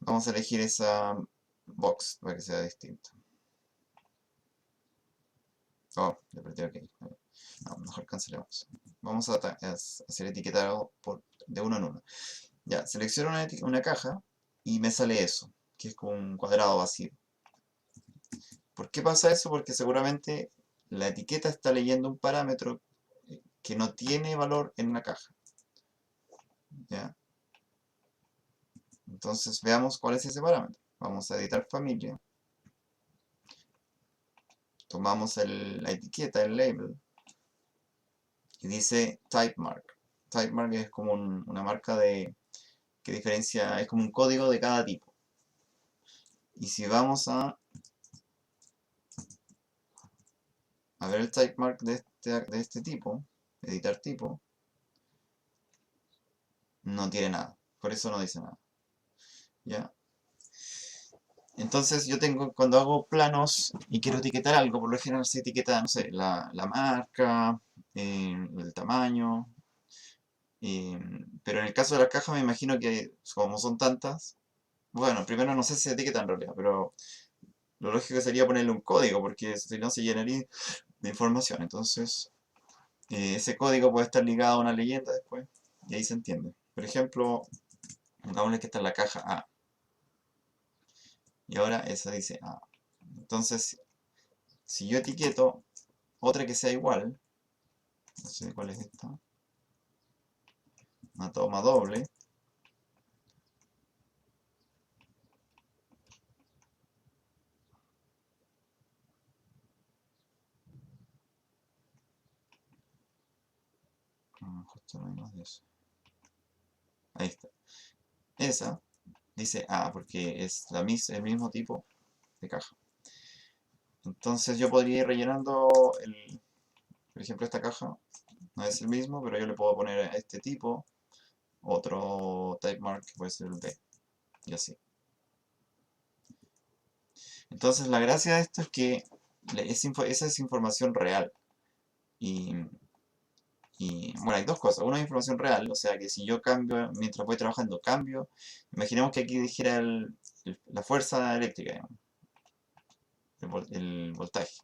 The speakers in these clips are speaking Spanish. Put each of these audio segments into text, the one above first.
Vamos a elegir esa box para que sea distinta. Oh, le apreté OK. No, mejor cancelemos. Vamos a hacer etiquetado de uno en uno. Ya, selecciono una caja y me sale eso, que es como un cuadrado vacío. ¿Por qué pasa eso? Porque seguramente la etiqueta está leyendo un parámetro que no tiene valor en la caja. ¿Ya? Entonces veamos cuál es ese parámetro. Vamos a editar familia. Tomamos la etiqueta, el label, y dice type mark. Type mark es como una marca que diferencia, es como un código de cada tipo. Y si vamos a ver el type mark de este tipo, editar tipo, no tiene nada. Por eso no dice nada. ¿Ya? Entonces yo tengo, cuando hago planos y quiero etiquetar algo, por lo general se etiqueta, no sé, la marca, el tamaño. Pero en el caso de la caja me imagino que como son tantas, bueno, primero no sé si se etiqueta en realidad, pero lo lógico sería ponerle un código, porque si no se llenaría de información. Entonces, ese código puede estar ligado a una leyenda después, y ahí se entiende. Por ejemplo, pongámosle que está en la caja A, y ahora esa dice A. Entonces, si yo etiqueto otra que sea igual, no sé cuál es esta, una toma doble, justo no hay más de eso. Ahí está. Esa dice A porque es el mismo tipo de caja. Entonces yo podría ir rellenando, por ejemplo, esta caja no es el mismo, pero yo le puedo poner a este tipo otro type mark que puede ser el B, y así. Entonces la gracia de esto es que esa es información real. Y, bueno, hay dos cosas. Una es información real, o sea que si yo cambio, mientras voy trabajando, cambio. Imaginemos que aquí dijera la fuerza eléctrica, digamos, el voltaje.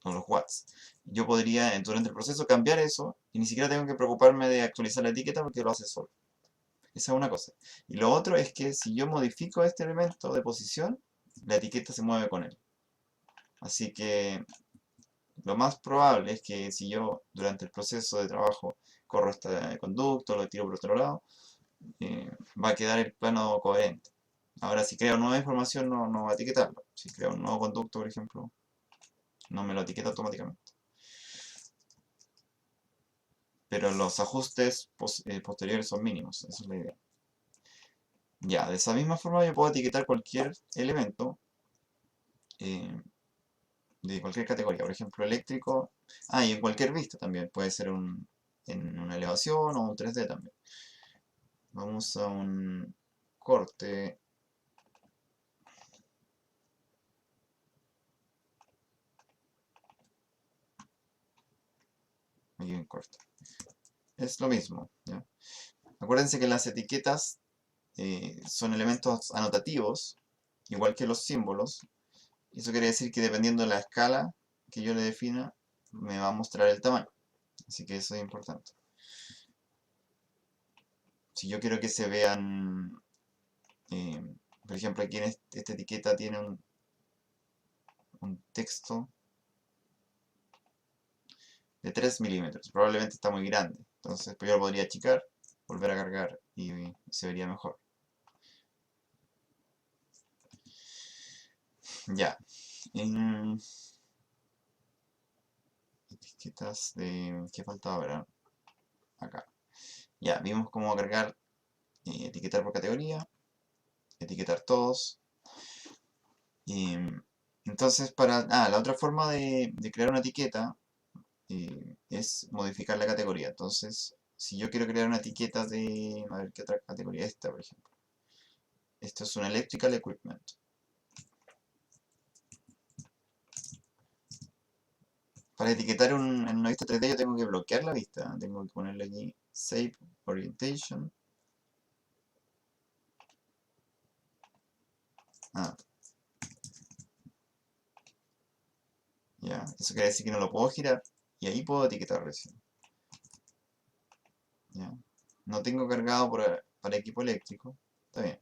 Con los watts. Yo podría durante el proceso cambiar eso y ni siquiera tengo que preocuparme de actualizar la etiqueta porque lo hace solo. Esa es una cosa. Y lo otro es que si yo modifico este elemento de posición, la etiqueta se mueve con él. Así que lo más probable es que si yo durante el proceso de trabajo corro este conducto, lo tiro por otro lado, va a quedar el plano coherente. Ahora, si creo nueva información, no va a etiquetarlo. Si creo un nuevo conducto, por ejemplo, no me lo etiqueta automáticamente. Pero los ajustes posteriores son mínimos, esa es la idea. Ya, de esa misma forma yo puedo etiquetar cualquier elemento eh, de cualquier categoría, por ejemplo eléctrico, y en cualquier vista también, puede ser en una elevación o un 3D también. Vamos a un corte, aquí un corte. Es lo mismo, ¿ya? Acuérdense que las etiquetas son elementos anotativos, igual que los símbolos. Eso quiere decir que dependiendo de la escala que yo le defina, me va a mostrar el tamaño. Así que eso es importante. Si yo quiero que se vean, eh, por ejemplo, aquí en esta etiqueta tiene un texto de 3 milímetros. Probablemente está muy grande. Entonces, pues yo lo podría achicar, volver a cargar y se vería mejor. Ya. En etiquetas de... ¿Qué falta ahora? Acá. Ya, vimos cómo cargar, etiquetar por categoría, etiquetar todos. Entonces, la otra forma de crear una etiqueta es modificar la categoría. Entonces, si yo quiero crear una etiqueta de, a ver qué otra categoría, esta por ejemplo. Esto es un electrical equipment. Para etiquetar en una vista 3D yo tengo que bloquear la vista. Tengo que ponerle aquí Save Orientation. Ah, ya. Eso quiere decir que no lo puedo girar. Y ahí puedo etiquetar recién. Ya. No tengo cargado para equipo eléctrico. Está bien.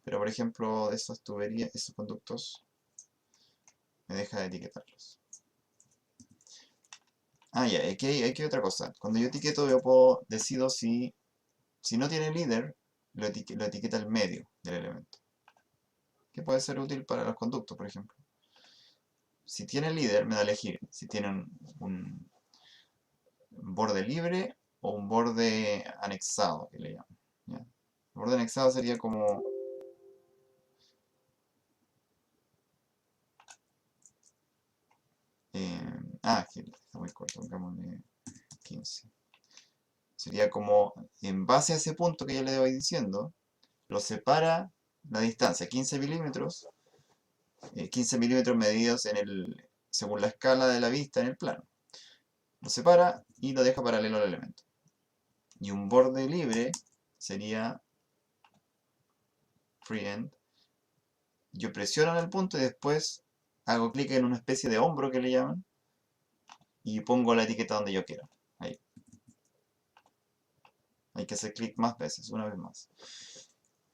Pero por ejemplo, de esas tuberías, esos conductos, me deja de etiquetarlos. Ah, ya, aquí hay otra cosa. Cuando yo etiqueto, decido si no tiene líder, lo etiqueta el medio del elemento. Que puede ser útil para los conductos, por ejemplo. Si tiene líder, me da a elegir si tiene un borde libre o un borde anexado, que le llaman. ¿Ya? El borde anexado sería como... que está muy corto, pongámosle 15. Sería como, en base a ese punto que yo le voy diciendo, lo separa la distancia, 15 milímetros, 15 milímetros medidos según la escala de la vista en el plano. Lo separa y lo deja paralelo al elemento. Y un borde libre sería free end. Yo presiono en el punto y después hago clic en una especie de hombro que le llaman y pongo la etiqueta donde yo quiera. Ahí. Hay que hacer clic más veces, una vez más.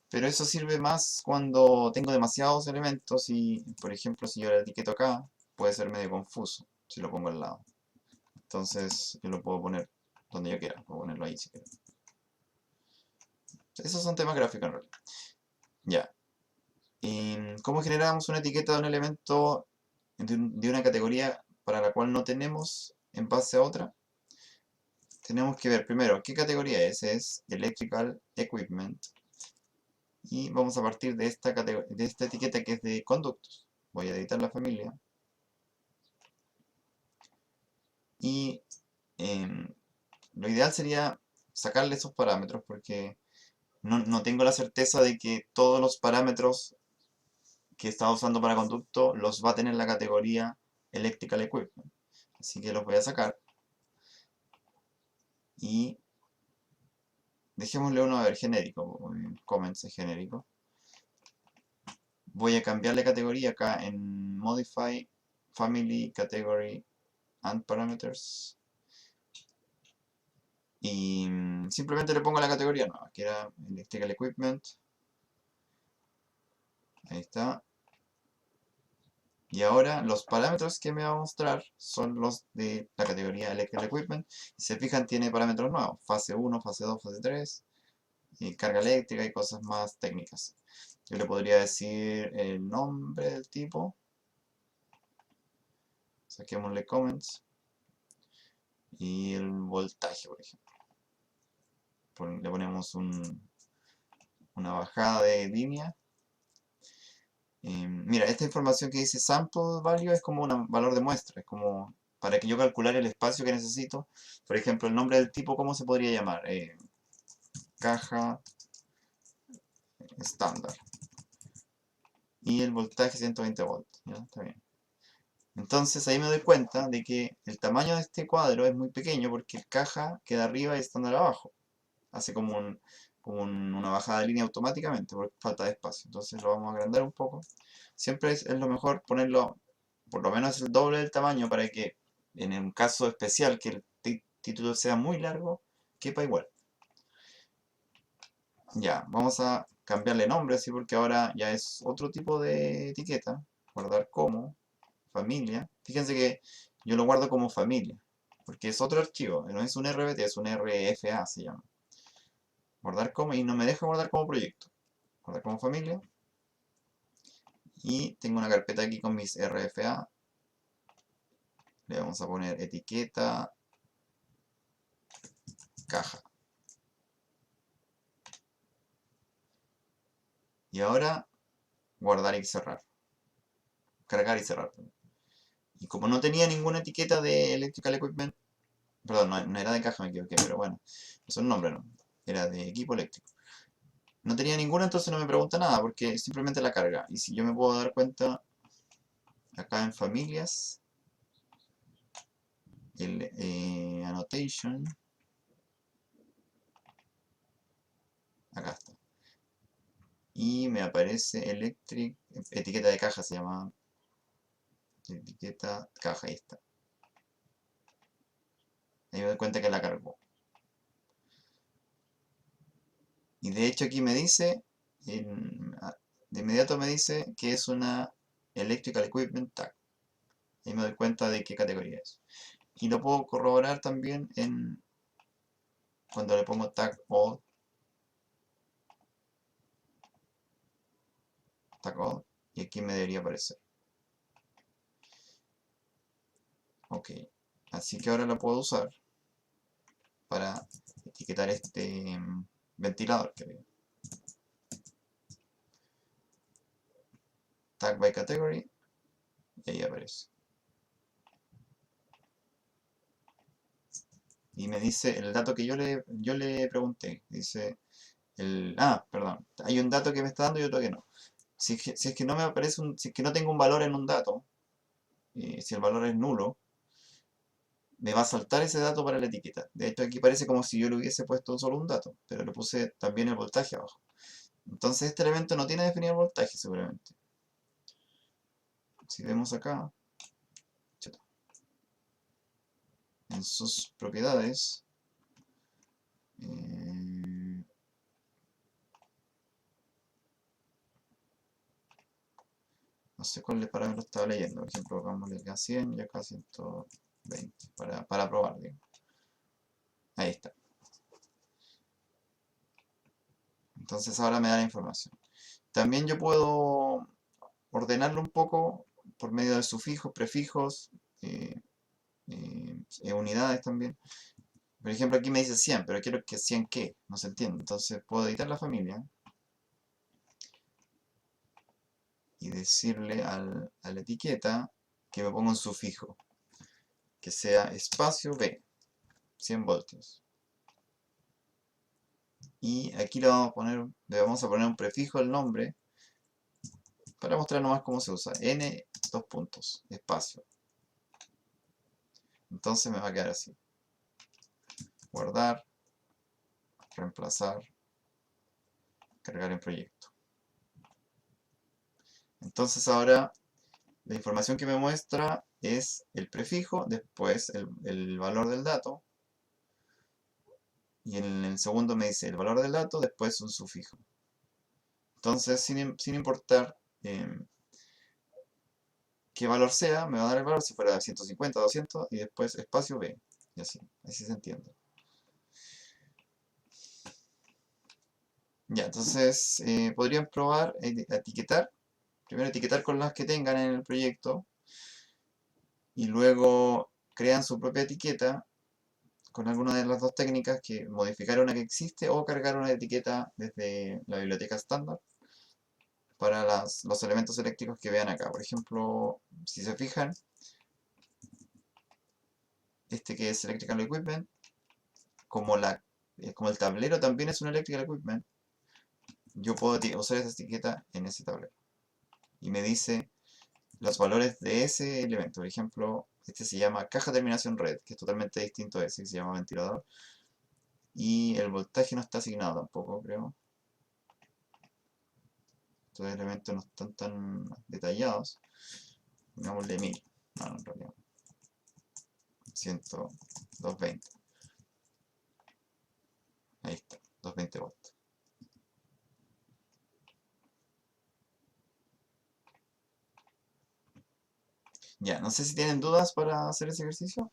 Pero eso sirve más cuando tengo demasiados elementos y, por ejemplo, si yo la etiqueto acá, puede ser medio confuso si lo pongo al lado. Entonces yo lo puedo poner donde yo quiera, puedo ponerlo ahí si quiero. Esos son temas gráficos en realidad. Ya. ¿Cómo generamos una etiqueta de un elemento de una categoría para la cual no tenemos en base a otra? Tenemos que ver primero qué categoría es. Es Electrical Equipment. Y vamos a partir de esta etiqueta que es de conductos. Voy a editar la familia. Y lo ideal sería sacarle esos parámetros porque no tengo la certeza de que todos los parámetros que estaba usando para conducto los va a tener la categoría Electrical Equipment. Así que los voy a sacar. Y dejémosle uno a ver genérico. Comments es genérico. Voy a cambiarle categoría acá en Modify, Family, Category and Parameters. Y simplemente le pongo la categoría nueva, que era Electrical Equipment. Ahí está. Y ahora los parámetros que me va a mostrar son los de la categoría Electrical Equipment. Si se fijan, tiene parámetros nuevos. Fase 1, fase 2, fase 3. Y carga eléctrica y cosas más técnicas. Yo le podría decir el nombre del tipo. Saquémosle comments. Y el voltaje, por ejemplo. Le ponemos una bajada de línea. Mira, esta información que dice sample value es como un valor de muestra, es como para que yo calcular el espacio que necesito. Por ejemplo, el nombre del tipo, ¿cómo se podría llamar? Caja estándar. Y el voltaje 120 volts. ¿Ya? Está bien. Entonces ahí me doy cuenta de que el tamaño de este cuadro es muy pequeño porque el caja queda arriba y estándar abajo. Hace como una bajada de línea automáticamente por falta de espacio. Entonces lo vamos a agrandar un poco. Siempre es lo mejor ponerlo por lo menos el doble del tamaño para que en un caso especial que el título sea muy largo, quepa igual. Ya, vamos a cambiarle nombre así porque ahora ya es otro tipo de etiqueta. Guardar como, familia. Fíjense que yo lo guardo como familia, porque es otro archivo, no es un RBT, es un RFA se llama. Guardar como y no me deja guardar como proyecto. Guardar como familia. Y tengo una carpeta aquí con mis RFA. Le vamos a poner etiqueta caja. Y ahora guardar y cerrar. Cargar y cerrar. Y como no tenía ninguna etiqueta de Electrical Equipment, perdón, no era de caja, me equivoqué, pero bueno, es un nombre, ¿no? Era de equipo eléctrico. No tenía ninguna, entonces no me pregunta nada, porque simplemente la carga. Y si yo me puedo dar cuenta, acá en familias, el annotation, acá está. Y me aparece electric etiqueta de caja se llama. Etiqueta caja, ahí está. Ahí me doy cuenta que la cargó. Y de hecho aquí me dice, de inmediato me dice que es una Electrical Equipment Tag. Ahí me doy cuenta de qué categoría es. Y lo puedo corroborar también cuando le pongo tag all. Tag all. Y aquí me debería aparecer. Ok. Así que ahora lo puedo usar para etiquetar este ventilador que veo. Tag by category. Y ahí aparece. Y me dice el dato que yo le pregunté. Dice perdón. Hay un dato que me está dando y otro que no. Si es que no me aparece si es que no tengo un valor en un dato, si el valor es nulo, me va a saltar ese dato para la etiqueta. De hecho, aquí parece como si yo le hubiese puesto solo un dato, pero le puse también el voltaje abajo. Entonces este elemento no tiene definido el voltaje seguramente. Si vemos acá, en sus propiedades, no sé cuál parámetro estaba leyendo. Por ejemplo, pongámosle acá 100 y acá 120 para probar, digamos. Ahí está. Entonces ahora me da la información. También yo puedo ordenarlo un poco por medio de sufijos, prefijos, unidades también. Por ejemplo, aquí me dice 100, pero quiero que 100 qué, no se entiende. Entonces puedo editar la familia y decirle a la etiqueta que me ponga un sufijo, que sea espacio B, 100 voltios. Y aquí le vamos a poner un prefijo al nombre para mostrar nomás cómo se usa. N, dos puntos, espacio. Entonces me va a quedar así. Guardar, reemplazar, cargar en proyecto. Entonces ahora la información que me muestra es el prefijo, después el valor del dato, y en el segundo me dice el valor del dato, después un sufijo. Entonces, sin importar qué valor sea, me va a dar el valor si fuera 150, 200, y después espacio B, y así se entiende. Ya, entonces podrían probar etiquetar, primero etiquetar con las que tengan en el proyecto, y luego crean su propia etiqueta con alguna de las dos técnicas, que modificar una que existe o cargar una etiqueta desde la biblioteca estándar para los elementos eléctricos que vean acá. Por ejemplo, si se fijan, este que es Electrical Equipment, como el tablero también es un Electrical Equipment, yo puedo usar esa etiqueta en ese tablero. Y me dice los valores de ese elemento. Por ejemplo, este se llama caja terminación red, que es totalmente distinto a ese, que se llama ventilador. Y el voltaje no está asignado tampoco, creo. Estos elementos no están tan detallados. Pongámosle 1000. No, en realidad. 220. Ahí está, 220 volts. Ya, no sé si tienen dudas para hacer ese ejercicio.